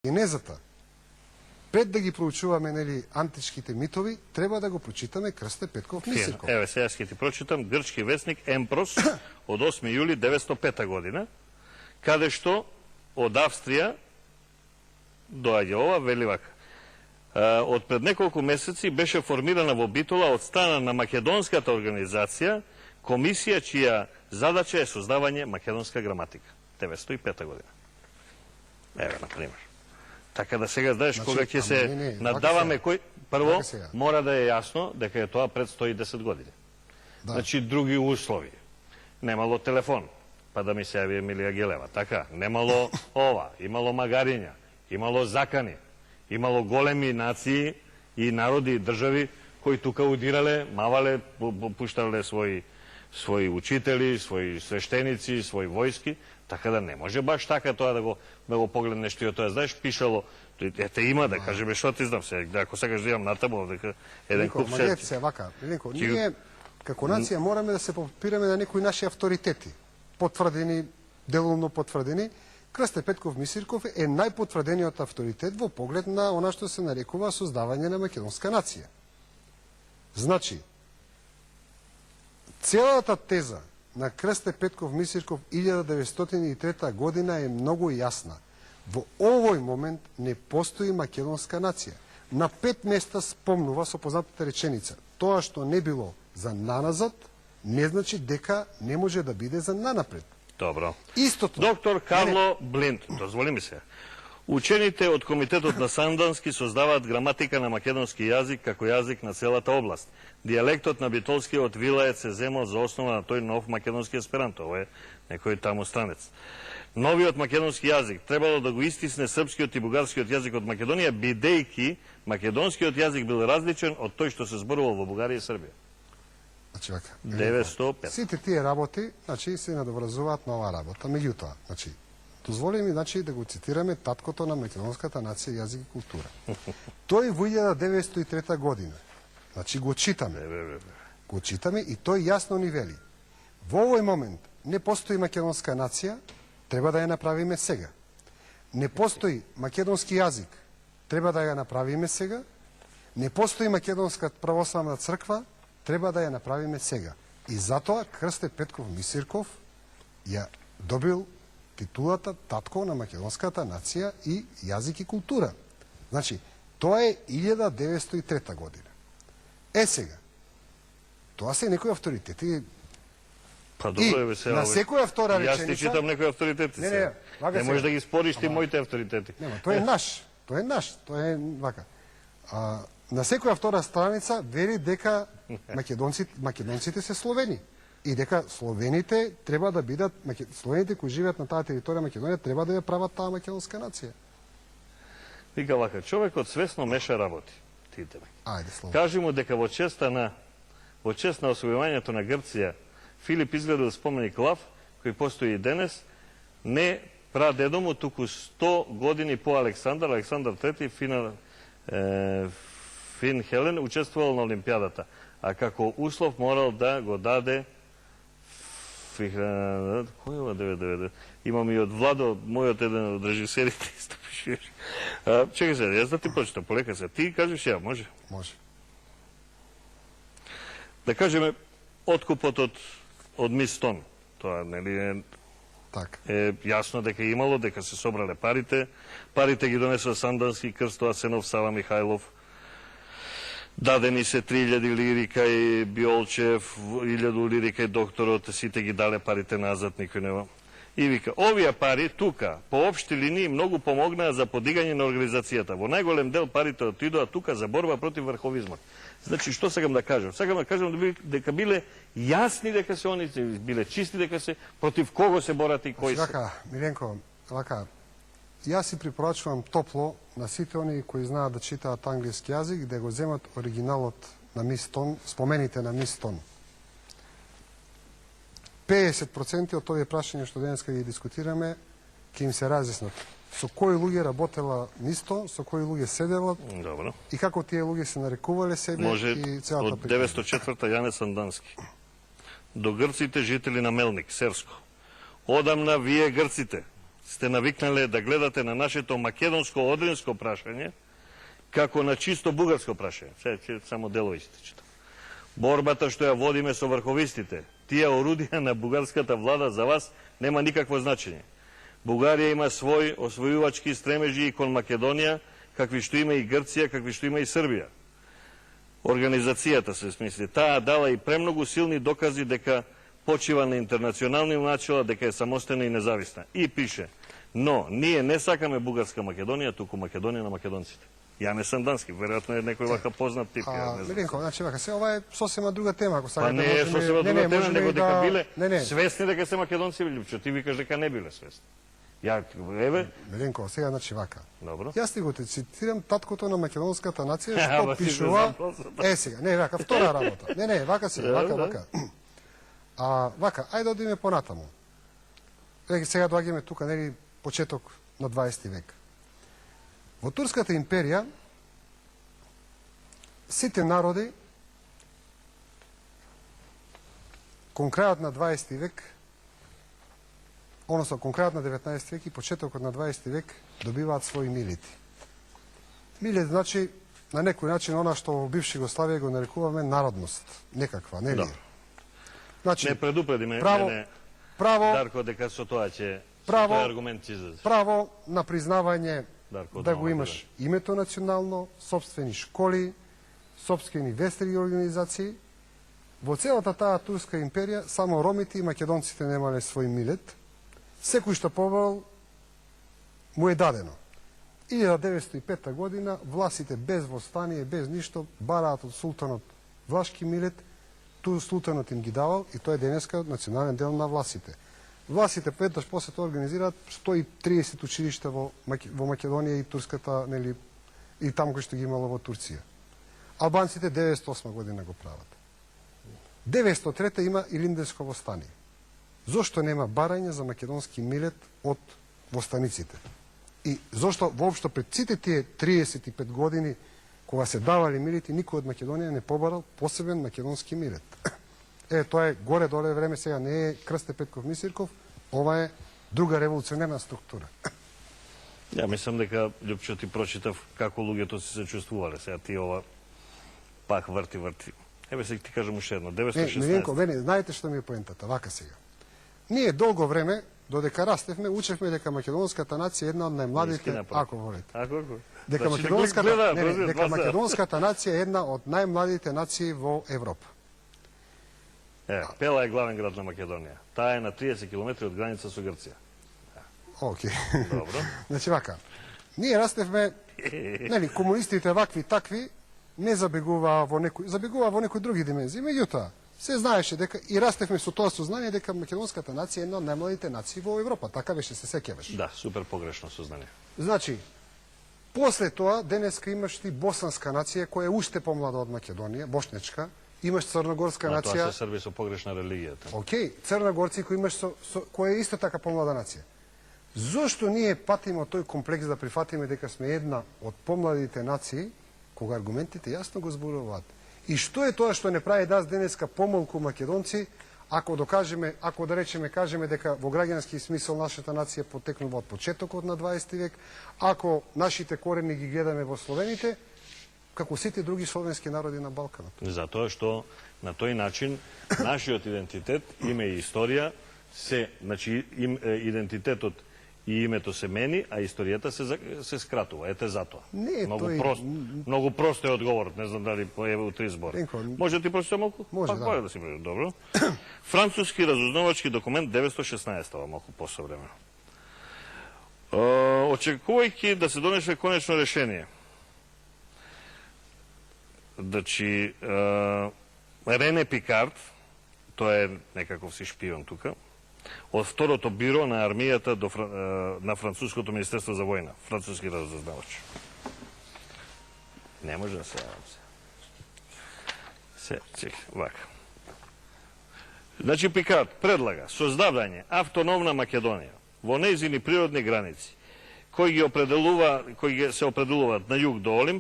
генезата, пред да ги проучуваме нели античките митови, треба да го прочитаме Крсте Петков Мисирков. Еве сега ќе ти прочитам грчки вестник Емпрос од 8 јули 905 година, каде што од Австрија доаѓа ова, вели вака. Од пред неколку месеци беше формирана во Битола од страна на македонската организација комисија чија задача е создавање македонска граматика. 905 година. Еве, например. Така да сега знаеш кога ќе се надаваме кој... Прво, мора да е јасно дека е тоа пред 110 години. Значи, други услови. Немало телефон, па да ми се јави Емилија Гелева. Така, немало ова, имало магариња, имало закани, имало големи нации и народи и држави кои тука удирале, мавале, пуштале своји учители, своји свештеници, своји војски, така да не може баш така тоа да го погледнеш ти од тоа. Знаеш, пишало, ете има да кажеме што ти знам се, ако сакаш да имам натаму, дека еден куп се... се вака, Миленко, ние како нација мораме да се попираме на некои наши авторитети, потврдени, делумно потврдени. Крсте Петков Мисирков е најпотврдениот авторитет во поглед на она што се нарекува создавање на македонска нација. Значи, целата теза на Крсте Петков Мисирков 1903 година е многу јасна. Во овој момент не постои македонска нација. На 5 места спомнува со познатата реченица: тоа што не било за наназад, не значи дека не може да биде за нанапред. Добро. Истото. Доктор Карло Блинд, дозволи ми се. Учените од Комитетот на Сандански создаваат граматика на македонски јазик како јазик на целата област. Дијалектот на битолскиот вилаец се земал за основа на тој нов македонски есперанто. Ова е некој таму странец. Новиот македонски јазик требало да го истисне српскиот и бугарскиот јазик од Македонија, бидејќи македонскиот јазик бил различен од тој што се зборувал во Бугарија и Србија. Значи, вака, 905. Сите тие работи, значи, се надоврзуваат на оваа работа. Меѓутоа, значи, дозволи ми, значи, да го цитираме таткото на македонската нација, јазик и култура. Тој во 1903 година, значи, го читаме. Го читаме и тој јасно ни вели: во овој момент не постои македонска нација, треба да ја направиме сега. Не постои македонски јазик, треба да ја направиме сега. Не постои македонска православна црква, треба да ја направиме сега. И затоа Крсте Петков Мисирков ја добил титулата татко на македонската нација и јазик и култура. Значи, тоа е 1903 година. Сега, тоа се некои авторитети. Па добро е весело. На секоја втора реченица... Јас ти читам некои авторитети. Не можеш да ги спориш ти моите авторитети. Нема, тој е наш. Тој е вака. На секоја втора страница вели дека македонците се словени и дека словените треба да бидат, словените кои живеат на таа територија Македонија треба да ја прават таа македонска нација. Вика вака, човекот свесно меша работи. Ајде, слово. Кажи му дека во чест на освојувањето на Грција Филип изградил споменик Лав, кој постои и денес, не прадедо му, туку 100 години по Александар III, Фин Хелен, учествувал на Олимпијадата, а како услов морал да го даде кој ова 999? Имам и од Владо, мојот еден од режисерите истопишуваш. Чекай се, јас да ти прочитам, полека се. Ти кажеш ја, може? Може. Да кажеме, откупот од Мис Тон. Тоа нели е јасно дека имало, дека се собрале парите. Парите ги донесува Сандански, Крсто Асенов, Сава Михајлов. Дадени се 3000 лирика и Биолчев, 1000 лирика и докторот, сите ги дале парите назад, никој нема. И вика, овие пари тука, по општи линии, многу помогнаа за подигање на организацијата. Во најголем дел парите отидоа тука за борба против врховизмот. Значи, што сакам да кажам? Сакам да кажам дека биле јасни дека се они, биле чисти дека се, против кого се борат и кои се. Вака, Миленко, вака, јас си препорачувам топло на сите они кои знаат да читаат англиски јазик, да го земат оригиналот на Мис Тон, спомените на Мис Тон. 50% од овие прашања што денеска ги дискутираме, ќе им се разјаснат. Со кои луѓе работела Мис Тон, со кои луѓе седела и како тие луѓе се нарекувале себе и целата од 904-та Јане Сандански. До грците жители на Мелник, Серско. Одамна вие грците, сте навикнале да гледате на нашето македонско-одринско прашање како на чисто бугарско прашање. Сега само деловите читам. Борбата што ја водиме со врховистите, тие орудија на бугарската влада за вас нема никакво значење. Бугарија има свој освојувачки стремежи и кон Македонија, какви што има и Грција, какви што има и Србија. Организацијата се смисли, таа дала и премногу силни докази дека почива на интернационални начала, дека е самостојна и независна. И пише, но ние не сакаме бугарска Македонија, туку Македонија на македонците. Ја не сам дански, веројатно е некој вака познат тип. Милинко, значи вака, се ова е сосема друга тема, ако сакате. Па не е сосема друга тема, него дека биле свесни дека се македонци, Лјупчо, ти викаш дека не биле свесни. Ја, еве... Милинко, сега значи вака. Добро. Јас ти го те цитирам таткото на македонската нација, што пишува... Сега, не, вака, втора работа. Не, вака си, вака. Вака, ајде одиме понатаму. Сега доаѓаме тука, нели, почеток на 20 век. Во Турската империја, сите народи, кон крајот на 20 век, односно кон крајот на 19 век и почетокот на 20 век, добиваат своји милити. Милит значи, на некој начин, она што во бивша Југославија го нарекуваме народност. Некаква, нели? Значи, не предупреди ме, Дарко, дека со тоа ќе... Право на признавање да го имаш името национално, собствени школи, собствени вестри организации. Во целата таа Турска империја само ромите и македонците немале свој милет. Секој што побрал му е дадено. 1905 година власите без востание, без ништо, бараат од султанот влашки милет, ту султанот им ги давал и тој е денеска национален дел на власите. Власите петаш после тоа организираат 130 училишта во Македонија и турската, нели, и таму кој што ги имало во Турција. Албанците 908 година го прават. 903 има Илинденско востание. Зошто нема барање за македонски милет од востаниците? И зошто воопшто пред сите тие 35 години кога се давали милети, никој од Македонија не побарал посебен македонски милет. Тоа е горе-доле време, сега не е Крсте Петков Мисирков, ова е друга револуционерна структура. Ја мислам дека, Лјупчо, ти прочитав како луѓето се чувствувале. Сега ти ова пак врти. Еве сега ти кажам уште едно. 916. Милинко, знаете што ми е поентата, вака сега. Ние долго време, додека растевме, учевме дека македонската нација е една од најмладите, ако волите. Дека македонската нација е една од најмладите нации во Европа. Пела е главен град на Македонија. Таа е на 30 км од граница со Грција. Окей. Добро. Значи вака, ние растевме, нели, комунистите вакви такви не забегуваа во некои други димензии. Меѓутоа, се знаеше дека и растевме со тоа сознание дека македонската нација е една од најмладите нации во Европа. Така беше, се сеќаваш. Да, супер погрешно сознание. Значи, после тоа денеска имаш ти босанска нација која е уште помлада од Македонија, бошнечка. Имаш црногорска нација. Тоа се срби со погрешна религија. Океј, црногорци кои имаш која е исто така помлада нација. Зошто ние патиме тој комплекс да прифатиме дека сме една од помладите нации, кога аргументите јасно го зборуваат? И што е тоа што не прави нас денеска помалку македонци, ако да речеме, кажеме дека во граѓански смисол нашата нација потекнува од почетокот на 20 век, ако нашите корени ги гледаме во словените, како сите други словенски народи на Балканот. Затоа што на тој начин нашиот идентитет, име и историја значи идентитетот и името се мени, а историјата се скратува. Ете затоа. Многу прост е одговорот, не знам дали еве у 3 збори. Може ти прочитам малку? Може, да си прочитам. Добро. Француски разузнавачки документ 916, малку посовремено. Очекувајќи да се донесе конечно решение. Значи, Рене Пикард, тоа е некаков си шпион тука, од второто биро на армијата на Француското министерство за војна, француски разузнавач. Не може да се јавам се. Вака. Значи, Пикард предлага создавање автономна Македонија во нејзини природни граници, кои се определуваат на југ до Олимп,